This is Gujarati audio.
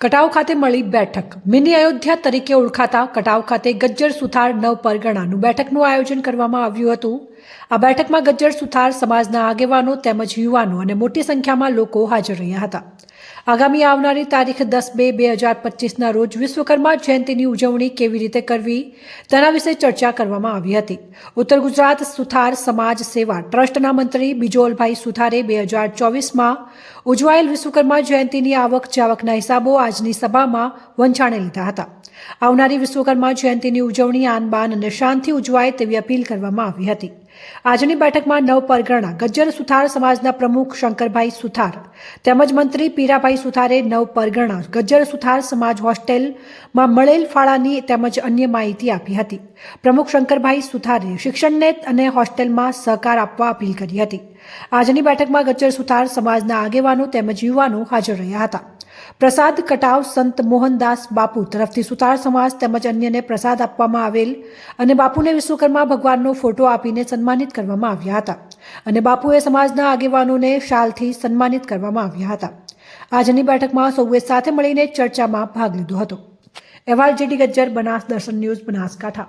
કટાવ ખાતે મળી બેઠક મિની અયોધ્યા તરીકે ઓળખાતા કટાવ ખાતે ગજ્જર સુથાર નવ પરગણાનું બેઠકનું આયોજન કરવામાં આવ્યું હતું। આ બેઠકમાં ગજ્જર સુથાર સમાજના આગેવાનો તેમજ યુવાનો અને મોટી સંખ્યામાં લોકો હાજર રહ્યા હતા। આગામી આવનારી તારીખ 10/2/2025ના રોજ વિશ્વકર્મા જયંતિની ઉજવણી કેવી રીતે કરવી તેના વિશે ચર્ચા કરવામાં આવી હતી। ઉત્તર ગુજરાત સુથાર સમાજ સેવા ટ્રસ્ટના મંત્રી બિજોલભાઈ સુથારે 2024માં ઉજવાયેલ વિશ્વકર્મા જયંતિની આવક જાવકના હિસાબો આજની સભામાં વંચાણે લીધા હતા। આવનારી વિશ્વકર્મા જયંતિની ઉજવણી આન બાન અને શાનથી ઉજવાય તેવી અપીલ કરવામાં આવી હતી। આજની બેઠકમાં નવ પરગણા ગજ્જર સુથાર સમાજના પ્રમુખ શંકરભાઈ સુથાર તેમજ મંત્રી પીરાભાઈ સુથારે નવ પરગણા ગજ્જર સુથાર સમાજ હોસ્ટેલમાં મળેલ ફાળાની તેમજ અન્ય માહિતી આપી હતી। પ્રમુખ શંકરભાઈ સુથારે શિક્ષણને અને હોસ્ટેલમાં સહકાર આપવા અપીલ કરી હતી। આજની બેઠકમાં ગજ્જર સુથાર સમાજના આગેવાનો તેમજ યુવાનો હાજર રહ્યા હતા। પ્રસાદ કટાવ સંત મોહનદાસ બાપુ તરફથી સુથાર સમાજ તેમજ અન્યને પ્રસાદ આપવામાં આવેલ અને બાપુને વિશ્વકર્મા ભગવાનનો ફોટો આપીને સન્માનિત કરવામાં આવ્યા હતા અને બાપુએ સમાજના આગેવાનોને શાલથી સન્માનિત કરવામાં આવ્યા હતા। આજની બેઠકમાં સૌએ સાથે મળીને ચર્ચામાં ભાગ લીધો હતો। અહેવાલ જેડી ગજ્જર, બનાસ દર્શન ન્યૂઝ, બનાસકાંઠા।